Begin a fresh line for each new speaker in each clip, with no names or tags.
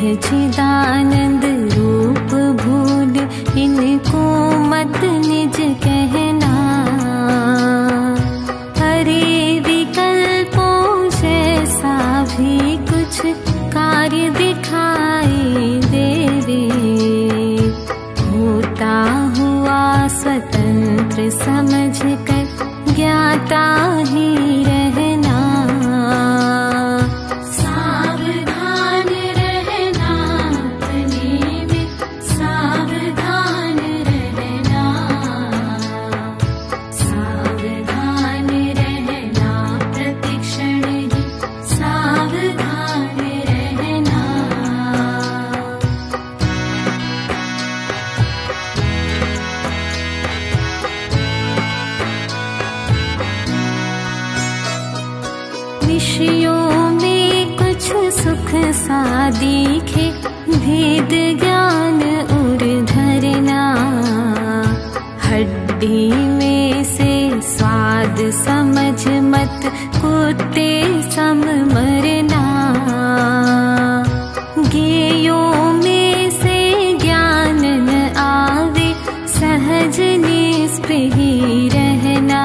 सच्चिदानंद रूप भूल इनको मत निज कहना। हरे विकल्पों जैसा भी कुछ कार्य दिखाई देवे, होता हुआ स्वतंत्र समझ कर ज्ञाता ही रहना। सावधान रहना अपने में, सावधान रहना, सावधान रहना प्रतिक्षण ही, सावधान रहना। विषयों में कुछ सुख सा दिखे, भेद ज्ञान उर धरना। हड्डी में से स्वाद समझ मत कुत्ते सम मरना। गेयों में से ज्ञान न आवे, सहज निष्पृह रहना।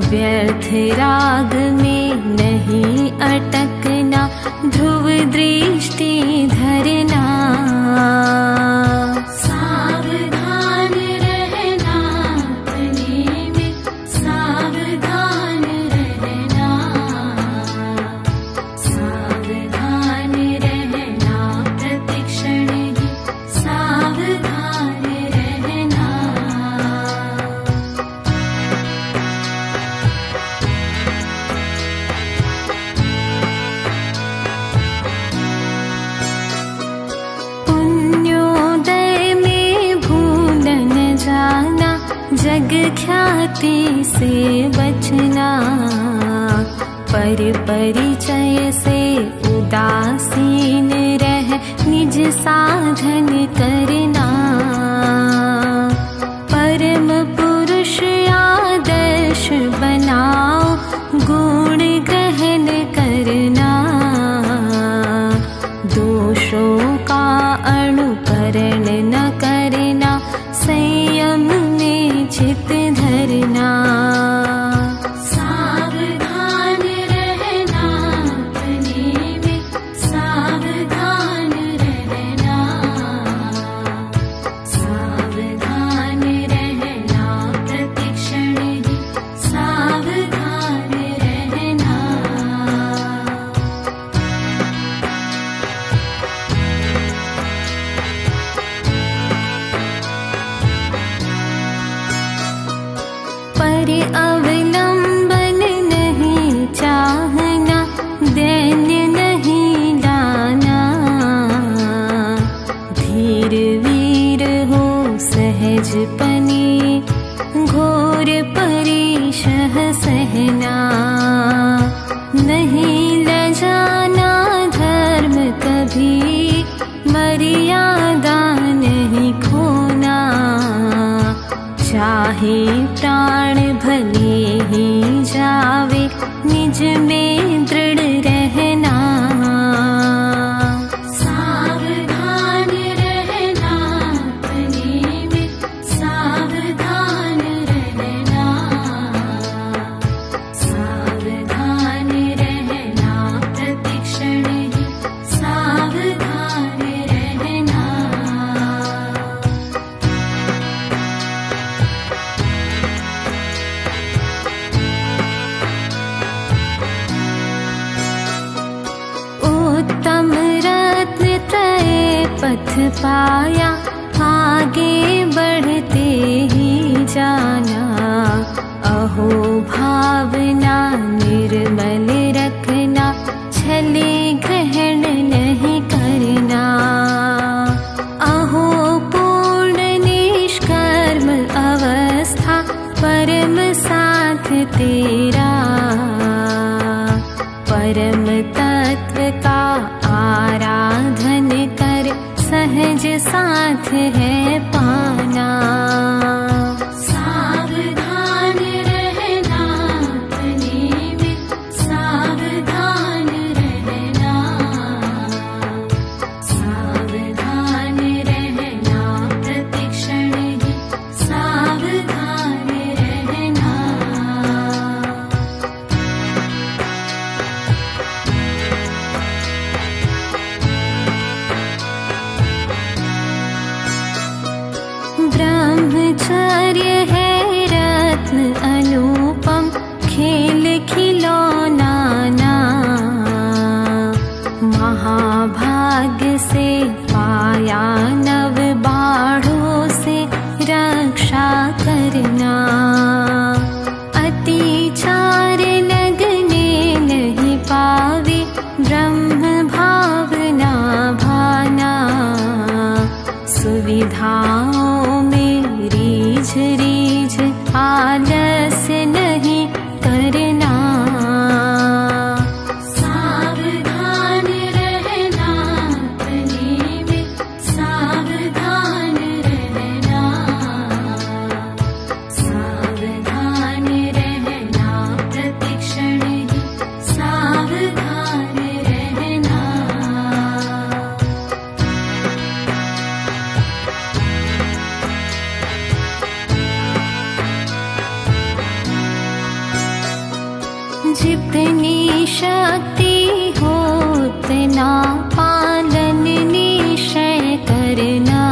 व्यर्थ राग में नहीं अटकना, ध्रुव दृष्टि धरना। सावधान रहना अपने में, सावधान रहना, सावधान रहना प्रतिक्षण ही, सावधान रहना। पुण्योदय में भूल न जाना, जग ख्याति से बचना। पर परिचय से उदासीन रह निज साधन करना। परम पुरुष आदर्श बनाओ, गुण ग्रहण करना। दोषों का अनुकरण न करना, संयम में चित धरना। सावधान रहना अपने में, सावधान रहना, सावधान रहना प्रतिक्षण ही, सावधान रहना। पर अवलंबन नहीं चाहना, दैन्य नहीं लाना। धीर वीर हो सहजपनी, घोर परिशह सहना। नहीं लजाना धर्म कभी, मर्यादा नहीं खोना। चाहे प्राण भले ही जावे, निज में दृढ़ रहना। सावधान रहना अपने में, सावधान रहना, सावधान रहना प्रतिक्षण ही, सावधान रहना। उत्तम रत्न त्रय पथ पाया, आगे बढ़ते ही जाना। अहो भावना निर्मल रखना, छले ग्रहण नहीं करना। अहो पूर्ण निष्कर्म अवस्था, परम साथ तेरा। परम तत्व का आराधन कर, सहज साथ है पाना। सावधान रहना अपने में, सावधान रहना, कार्य है रत्न अनुपम, खेल खिलौना ना। महाभाग्य से पाया नव बाढ़ों से रक्षा करना। अतिचार लगने नहीं पावे, ब्रह्म भावना भाना। सुविधाओं में रीझ रीझ आलस्य नहीं करना। सावधान रहना अपने में, सावधान रहना। सावधान रहना प्रतिक्षण ही, सावधान रहना। जितनी शक्ति हो उतना पालन निश्चय करना।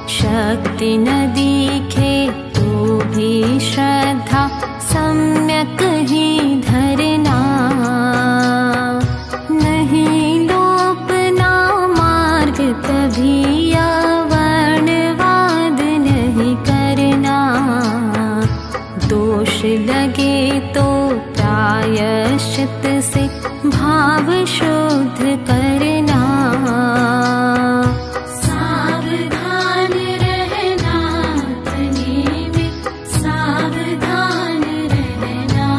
शक्ति न दिखे तो भी श्रद्धा सम्यक ही धरना। नहीं लोपना मार्ग कभी, अवर्णवाद नहीं करना। दोष लगे तो प्रायश्चित से भाव शुद्ध करना। सावधान रहना अपने में, सावधान रहना।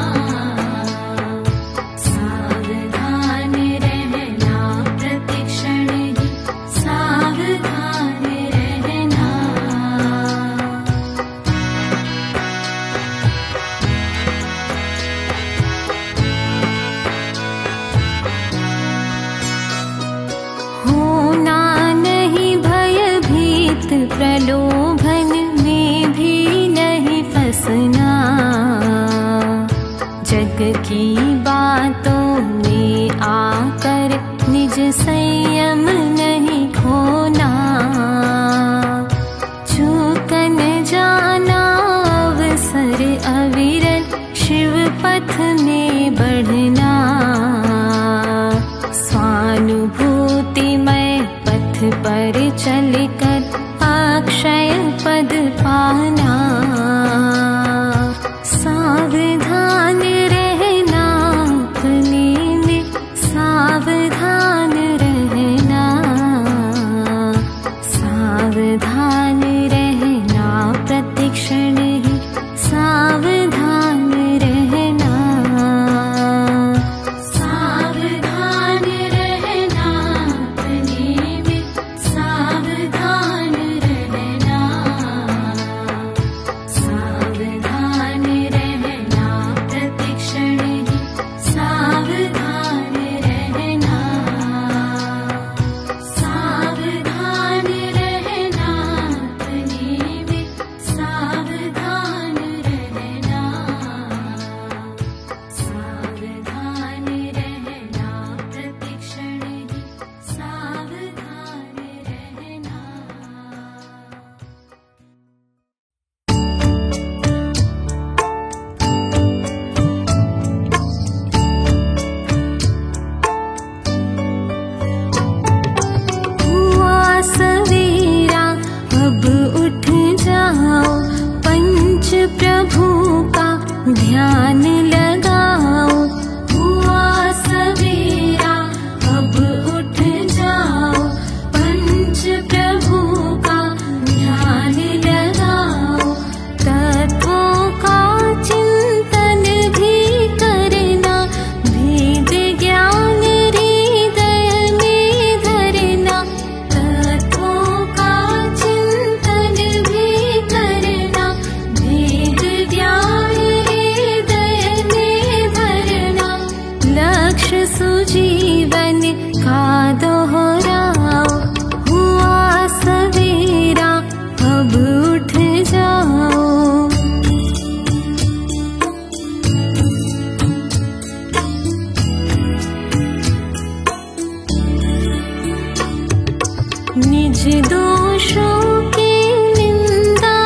सावधान रहना प्रतिक्षण ही, सावधान रहना। होना नहीं भयभीत, प्रलोभन में भी नहीं फंसना। जग की बातों में आकर निज संयम नहीं खोना। चूकन जाना अवसर अविरल, शिव पथ में बढ़ना। स्वानुभूतिमय पथ पर चलकर अक्षय पद पाना। सावधान रहना अपने में, सावधान रहना। सावधान रहना प्रतिक्षण ही, सावधान रहना। सावधान रहना अपने में, सावधान रहना। सावधान रहना प्रतिक्षण ही, सावधान रहना। सावधान रहना अपने में, सावधान रहना। सावधान रहना प्रतिक्षण ही, सावधान रहना। हुआ सवेरा अब उठ जाओ, पंच प्रभु का ध्यान लगाओ। हुआ सवेरा अब उठ जाओ, पंच प्रभु का ध्यान लगाओ। तत्वों का चिंतन भी करना, भेद ज्ञान हृदय में धरना। तत्वों का चिंतन भी करना, भेद ज्ञान हृदय में धरना। लक्ष्य सुजीवन का दोहराओ। हुआ सवेरा अब उठ जाओ। निज दोषों की निंदा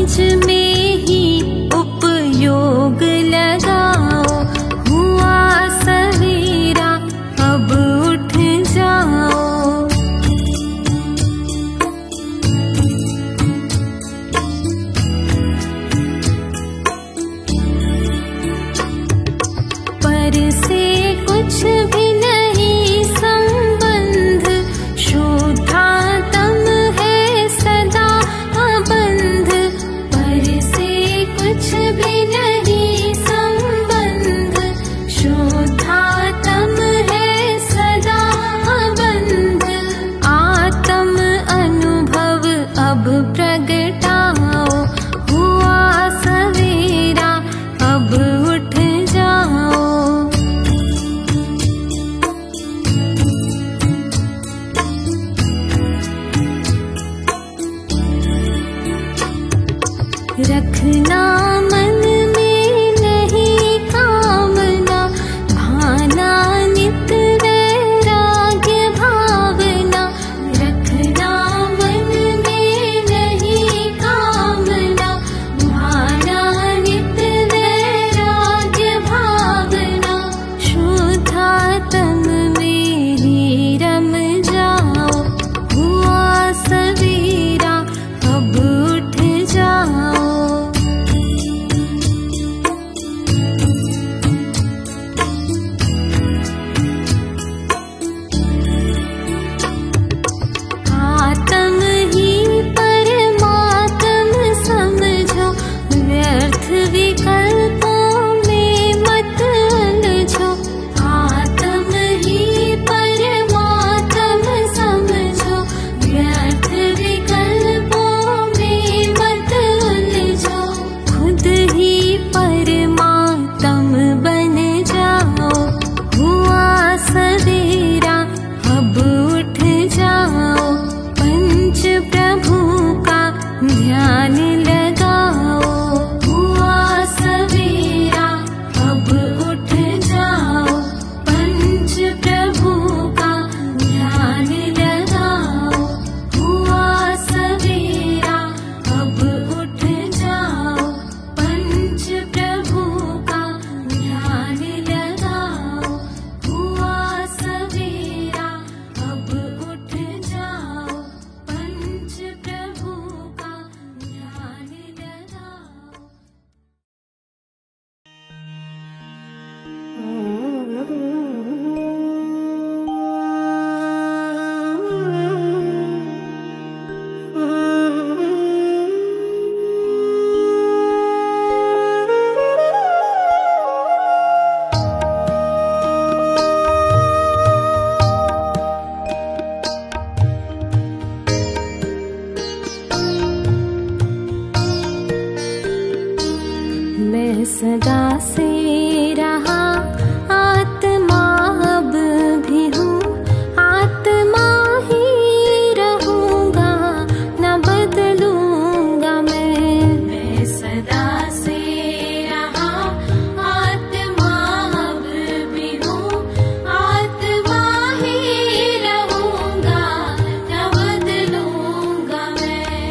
निज में ही उपयोग लगाओ। हुआ सवेरा अब उठ जाओ। पर से कुछ भी नहीं संबंध, शुद्धात्म है सदा बंध। पर से कुछ भी नहीं संबंध, शुद्धात्म है सदा बंध। आत्म अनुभव अब प्रगटाओ। हुआ सवेरा अब उठ जाओ। रखना मन में नहीं कामना, भाना नित वैराग्य भावना। रखना मन में नहीं कामना, भाना नित वैराग्य भावना। शुद्धात्म में ही रम जाओ। हुआ सवेरा अब उठ जाओ। आत्म ही परमात्म समझो, व्यर्थ विकल्पों में मत उलझो। आत्म ही परमात्म समझो, व्यर्थ विकल्पों में मत उलझो। खुद ही परमात्म बन जाओ। हुआ सवेरा अब उठ जाओ। पंच प्रभु का ध्यान लगाओ। हुआ सवेरा अब उठ जाओ। पंच प्रभु का ध्यान लगाओ। हुआ सवेरा अब उठ जाओ। पंच प्रभु का ध्यान लगाओ। हुआ सवेरा अब उठ जाओ। पंच प्रभु का ध्यान लगाओ। मैं सदा से रहा आत्मा, अब भी हूँ आत्मा ही रहूँगा, न बदलूँगा मैं सदा से रहा आत्मा, अब भी हूँ आत्मा ही रहूँगा, न बदलूँगा मैं।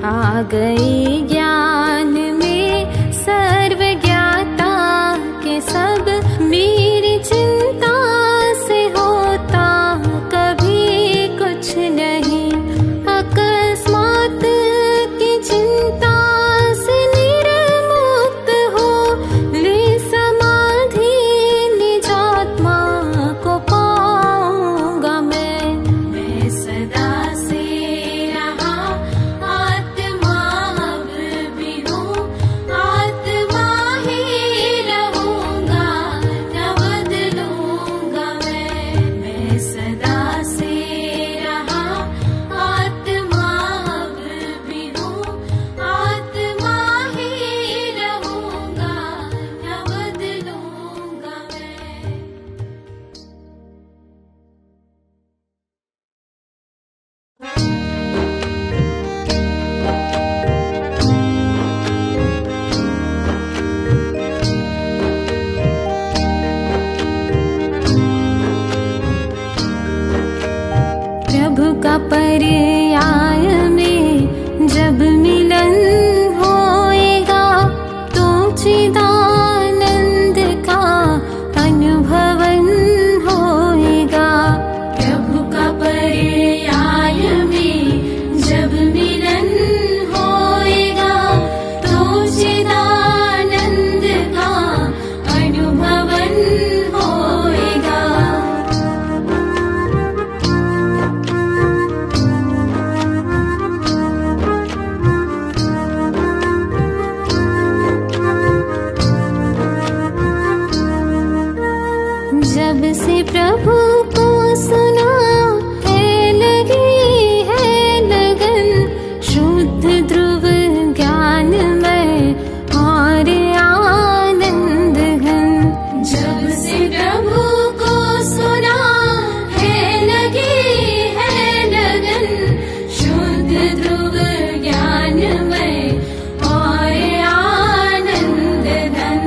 आ गए ज्ञान में सर्वज्ञाता के सब, मेरी चिंता से होता कभी कुछ नहीं। अकस्मात की चिंता से निर्मुक्त हो, ले समाधि निजात्मा को पाऊंगा मैं सदा से रहा आत्मा अब भी हूँ, आत्मा ही रहूंगा, न बदलूंगा मैं सदा से रहा आत्मा अब भी हूँ, आत्मा ही रहूंगा, न बदलूंगा मैं। प्रभु का पर्याय में जब मिलन होएगा, तो चिदानंद का अनुभवन होएगा। प्रभु का पर्याय में जब मिलन होएगा, तो चिदानंद का अनुभवन होएगा। जब से प्रभु को सुना है लगन, शुद्ध ध्रुव ज्ञान में और आनंद घन। जब से प्रभु को सुना है लगन, शुद्ध ध्रुव ज्ञान में और आनंद घन।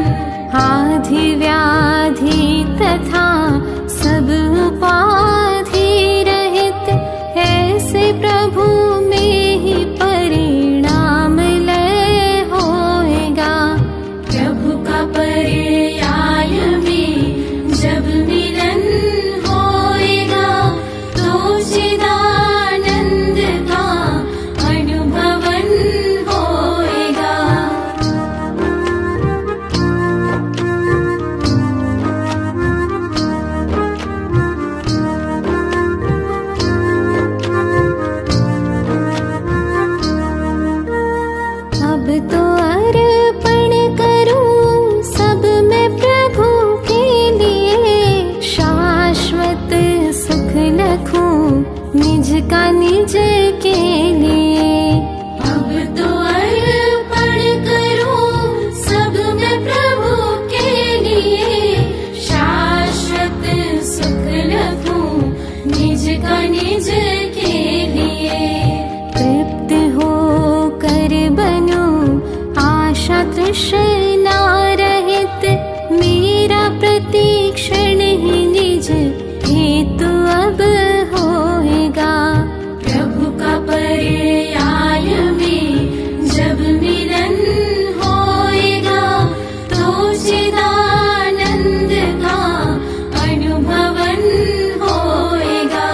आधि व्याधि तथा सब उपाधि रहित, ऐसे प्रभु में ही परिणाम लय होएगा। प्रभु का पर्याय में जब मिलन होएगा, तो चिदानंद का अनुभवन होएगा। अब तो अर्पण करूं सब मैं प्रभु के लिए, शाश्वत सुख लखूं निज का निज के लिए। अब तो अर्पण करूं सब मैं प्रभु के लिए, शाश्वत सुख लखूं निज का निज के लिए। तृप्त हो कर बनूं आशा तृष्णा रहित, मेरा प्रतीक्षण ही निज हेतु अब होएगा। प्रभु का पर्याय में जब मिलन होएगा, तो चिदानंद का अनुभवन होएगा।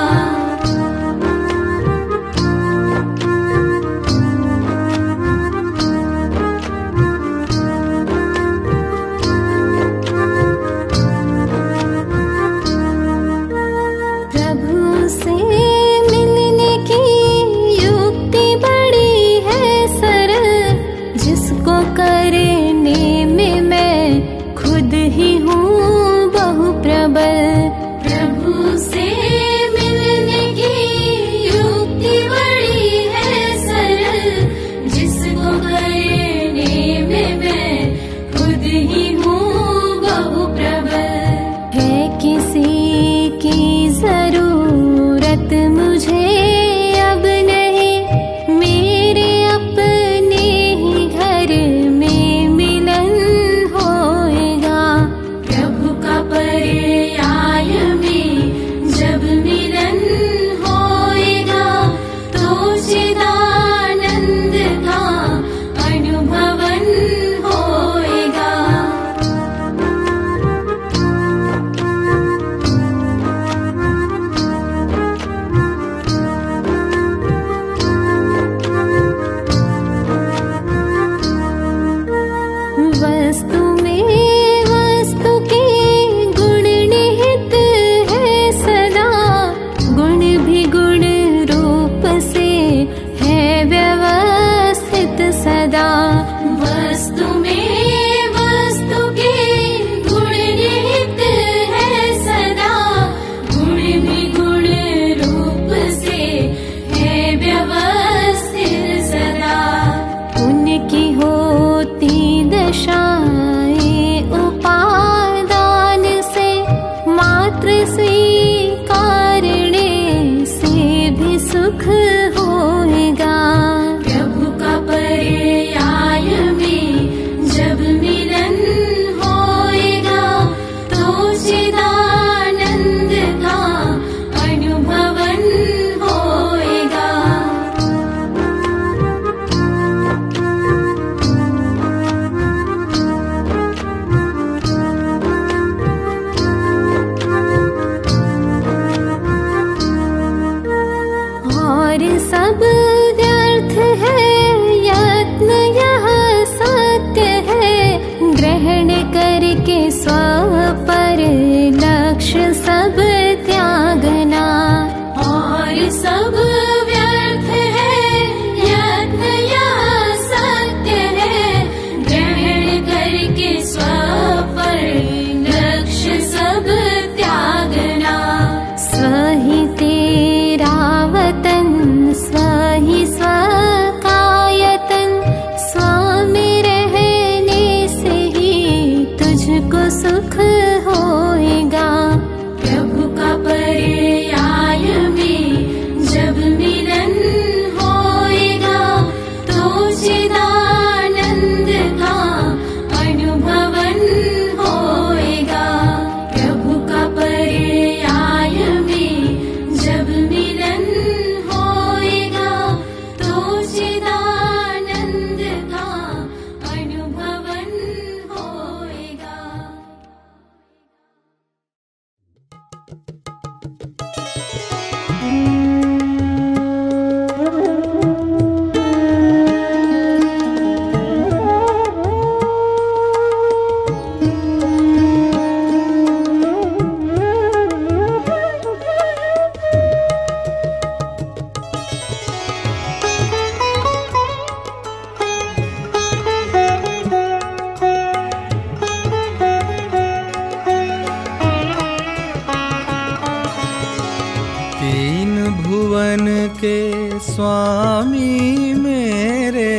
स्वामी मेरे,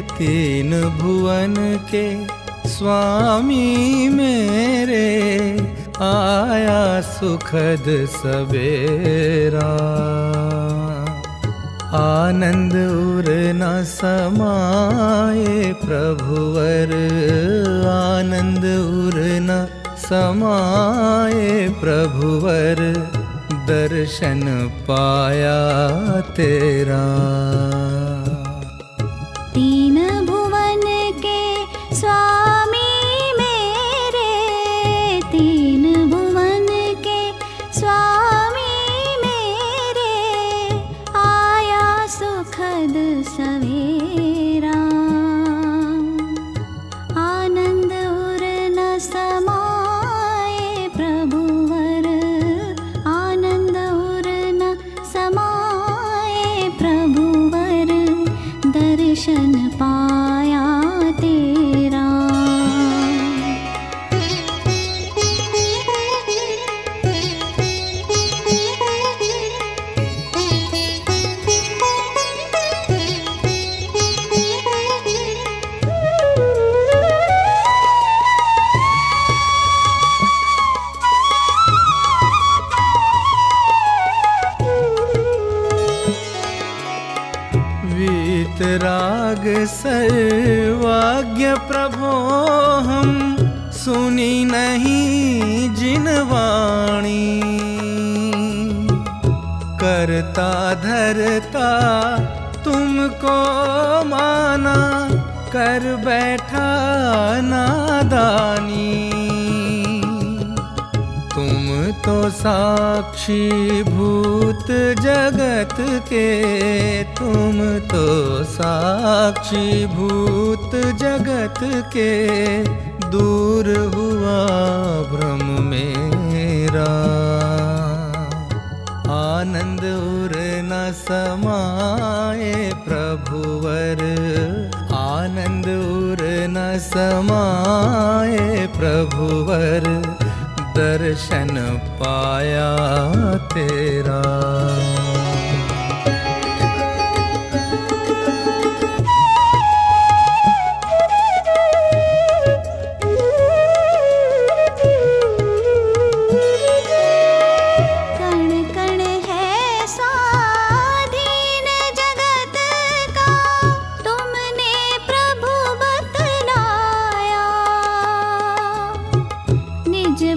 तीन भुवन के स्वामी मेरे, आया सुखद सवेरा। आनंद उर न समाये प्रभुवर, आनंद उर न समाये प्रभुवर, दर्शन पाया तेरा।
तीन भुवन के स्वामी मेरे, तीन भुवन के स्वामी मेरे, आया सुखद सवेरा। आनंद उर न समाये प्रभुवर, आनंद उर न समाये प्रभुवर, दर्शन पाया तेरा।
वीतराग सर्वाज्ञ प्रभो हम, सुनी नहीं जिन वाणी। करता धरता तुमको माना, कर बैठा नादानी। तुम तो साक्षी भूत जगत के, तुम तो साक्षी भूत जगत के, दूर हुआ भ्रम मेरा। आनंद उर न समाये प्रभुवर, आनंद उर न समाये प्रभुवर, दर्शन पाया तेरा।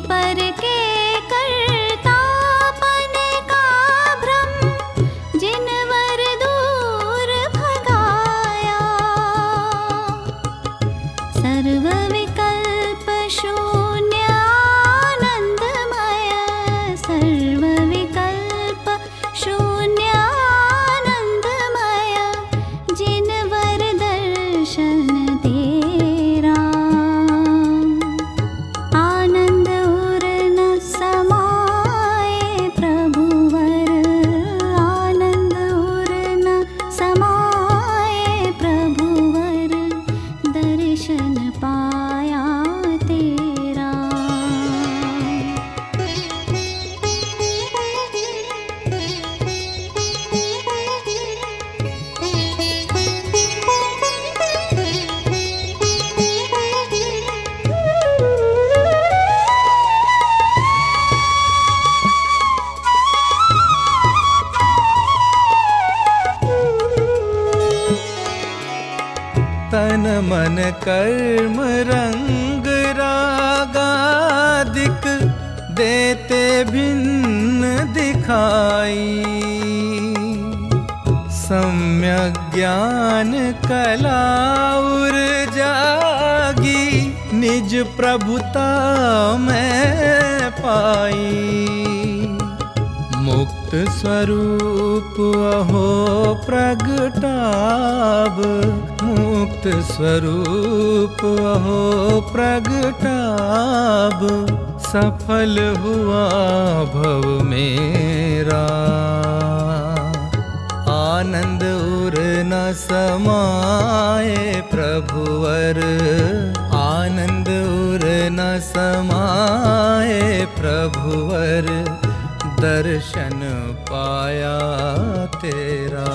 पर के करतापन का भ्रम, जिनवर दूर भगाया। सर्व विकल्प शून्य आनंदमय, सर्व विकल्प शून्य आनंदमय, जिनवर दर्शन तेरा।
तन मन कर्म रंग रागादिक, देते भिन्न दिखाई। सम्यक ज्ञान कला उर जागी, निज प्रभुता मैं पाई। मुक्त स्वरूप अहो प्रगटाब, मुक्त स्वरूप अहो प्रगटाब, सफल हुआ भव मेरा। आनंद उर न समाये प्रभुवर, आनंद उर न समाये प्रभुवर, दर्शन पाया तेरा।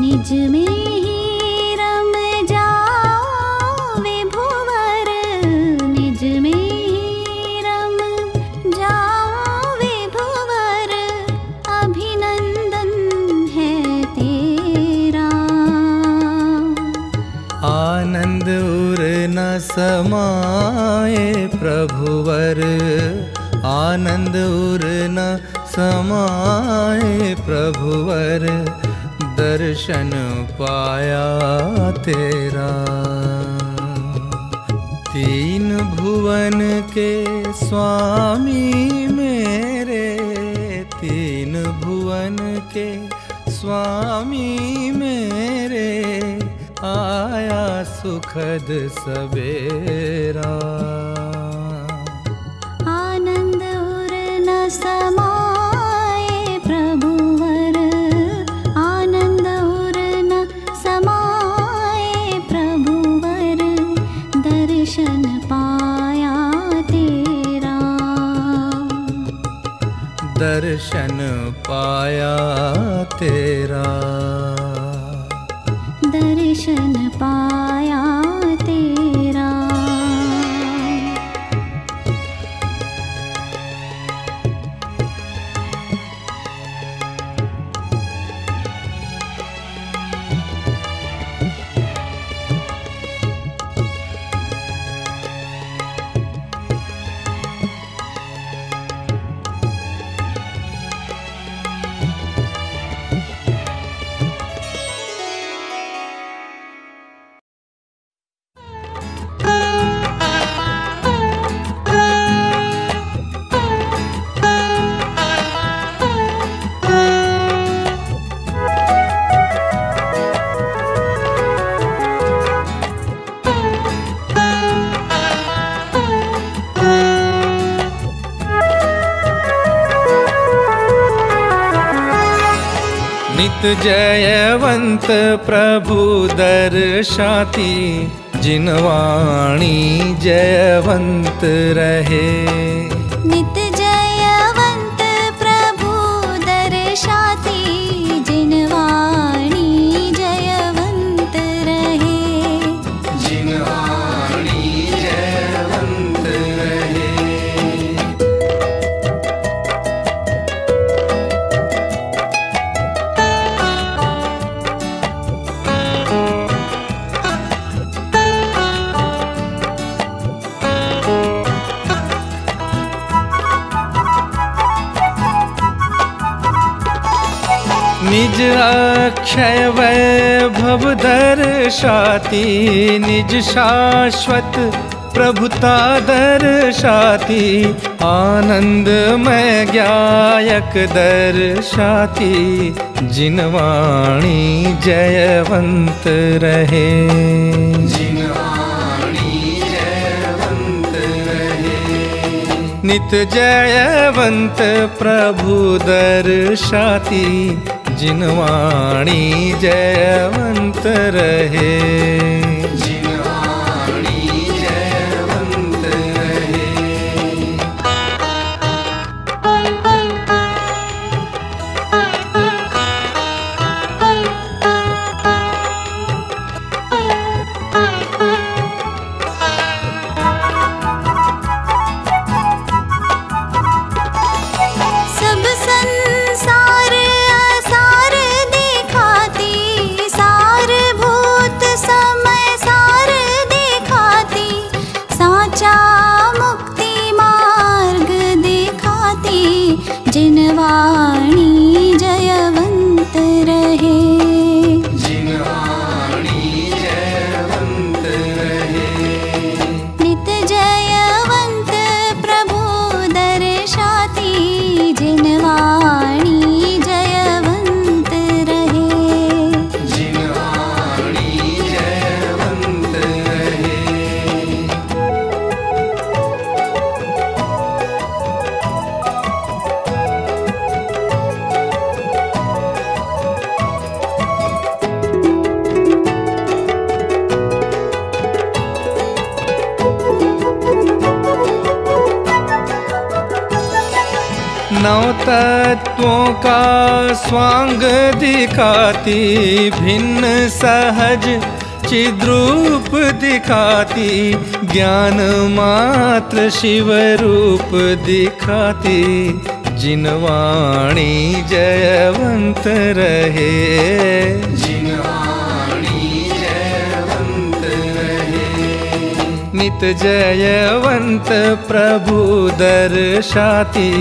निज में ही रम जाओ विभुवर, निज में ही रम जाओ विभुवर, अभिनंदन है तेरा।
आनंद उर न समाए प्रभुवर, आनंद उर न समाए प्रभुवर, दर्शन पाया तेरा। तीन भुवन के स्वामी मेरे, तीन भुवन के स्वामी मेरे, आया सुखद सबेरा।
आनंद उर न समाए प्रभुवर, आनंद उर न समाए प्रभुवर, दर्शन पाया तेरा।
दर्शन पाया तेरा,
दर्शन पाया तेरा।
नित जयवंत प्रभु दर्शाती, जिनवाणी जयवंत रहे।
नित जयवंत प्रभु दर्शाती, जिनवाणी जयवंत रहे।
जिनवाणी जयवंत रहे। निज अक्षय वैभव दर्शाती, निज शाश्वत प्रभुता दर्शाती, आनंदमय ज्ञायक दर्शाती, जिनवाणी जयवंत रहे। जिनवाणी जयवंत रहे। नित जयवंत प्रभु दर्शाती, जिनवाणी जयवंत रहे। जिनवाणी जयवंत रहे।
सब संसार असार दिखाती, सार भूत समय
नौ तत्वों का स्वांग दिखाती, भिन्न सहज चिद्रूप दिखाती, ज्ञान मात्र शिव रूप दिखाती, जिनवाणी जयवंत रहे, जिनवाणी जयवंत रहे। नित जयवंत प्रभु दर्शाती,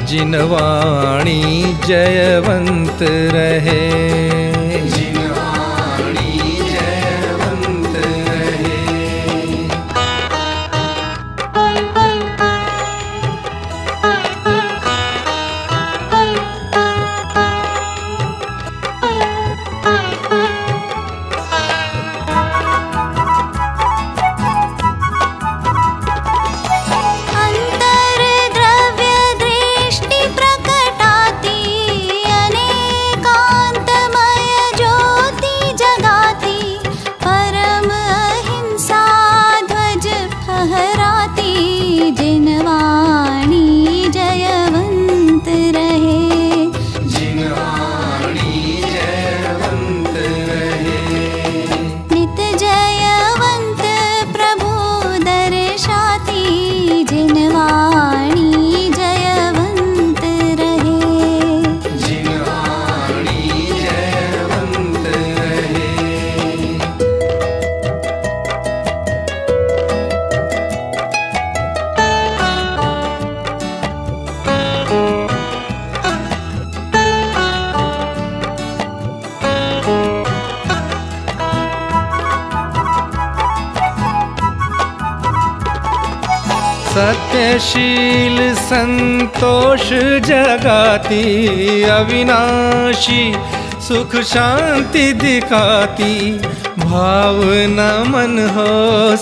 जिनवाणी जयवंत रहे, जिनवाणी जयवंत रहे। सत्यशील संतोष जगाती, अविनाशी सुख शांति दिखाती, भाव न मन हो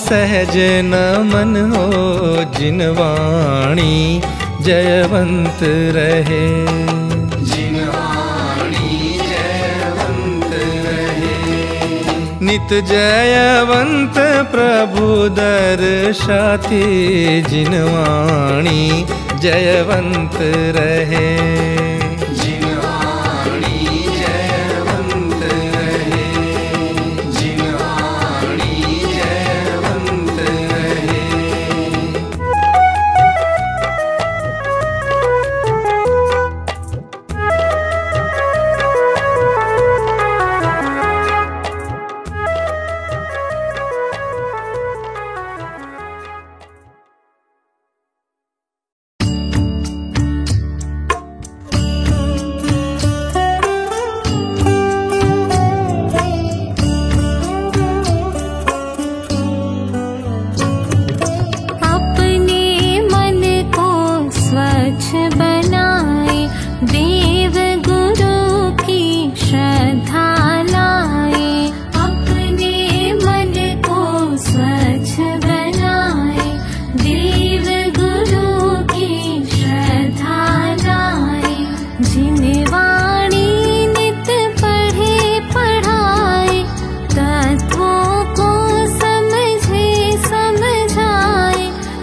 सहज न मन हो, जिनवाणी जयवंत रहे, जिनवाणी जयवंत रहे। नित जयवंत प्रभु दर्शाती, जिनवाणी जयवंत रहे, जिनवाणी जयवंत रहे, जिनवाणी जयवंत रहे।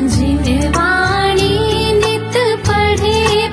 जिनवाणी नित पढ़े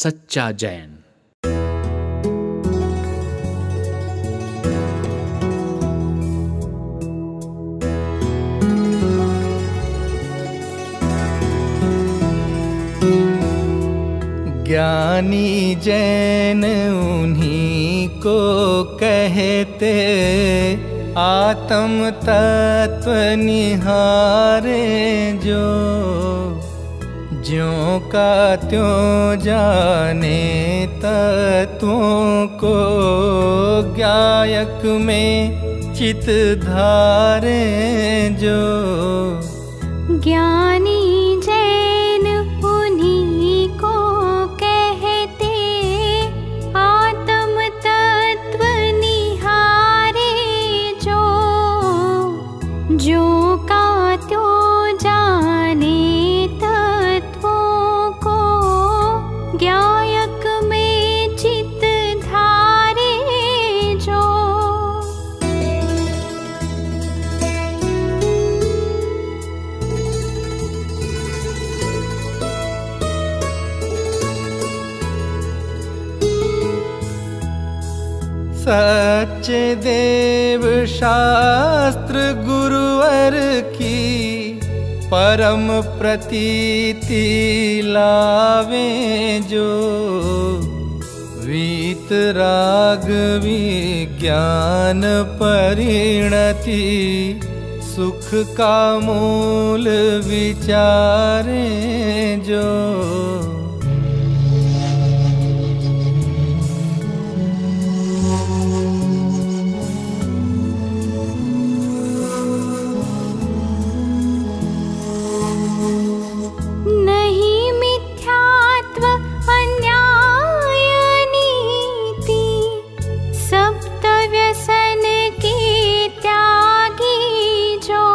सच्चा जैन।
ज्ञानी जैन उन्हीं को कहते, आत्म तत्व निहारे जो, ज्यों का त्यों जाने तत्वों को, गायक में चित धारे जो।
ज्ञानी जैन उन्हीं को कहते, आत्म तत्व निहारे जो, जो का त्यों जाने तत्वों को, गायक में चित धारे जो।
सच्चे देव शास्त्र गुरुवर की, परम प्रतीति लावे जो, वीतराग विज्ञान परिणति, सुख का मूल विचारे जो।
नहीं मिथ्यात्व अन्याय नीति, सप्त व्यसन के त्यागी जो,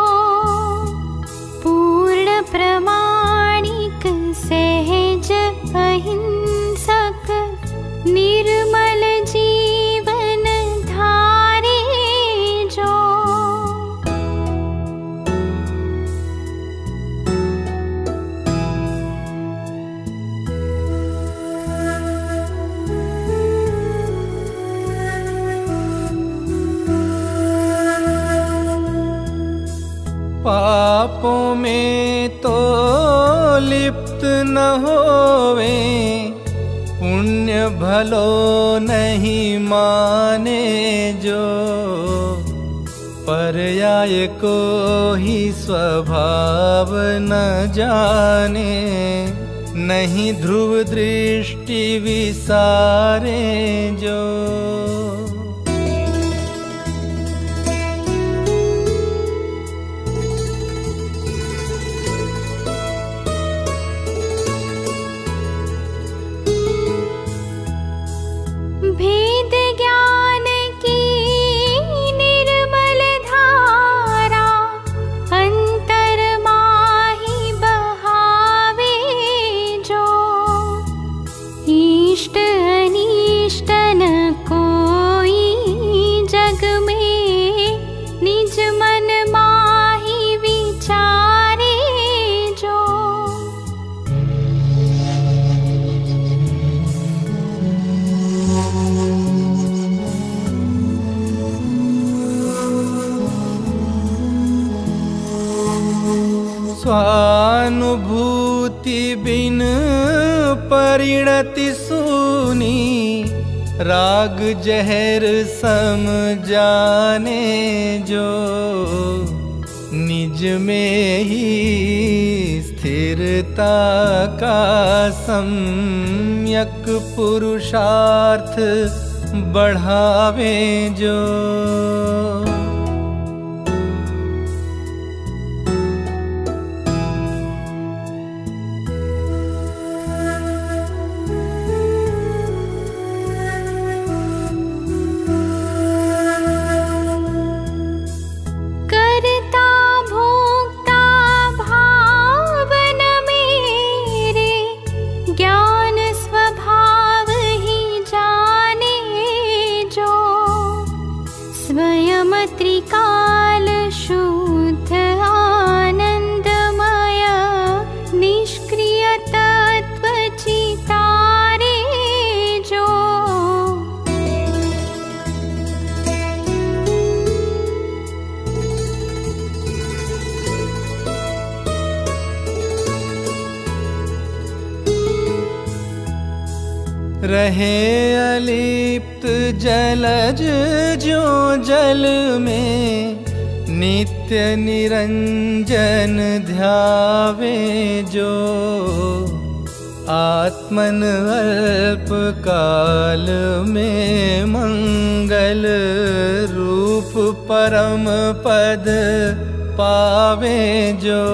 पूर्ण प्रमाणिक सहज अहिंसक, निर्मल जीवन धारे जो।
पापों में तो लिप्त न होवे, पुण्य भलो नहीं माने जो, पर्याय को ही स्वभाव न जाने, नहीं ध्रुव दृष्टि विसारे जो।
भेद ज्ञान की निर्मल धारा, अंतर माही बहावे जो, इष्ट अनिष्ट न कोई जग में, निज मन माही विचारे जो।
स्वानुभूति बिन परिणति सूनी, राग जहर सम जाने जो, निज में ही स्थिरता का सम्यक पुरुषार्थ बढ़ावे जो।
त्रिकाल शुद्ध आनंदमय, निष्क्रिय तत्व चितारे
रहे अलिप्त जलज जो जल में, नित्य निरंजन ध्यावे जो। आत्मन अल्प काल में मंगल रूप परम पद पावे जो।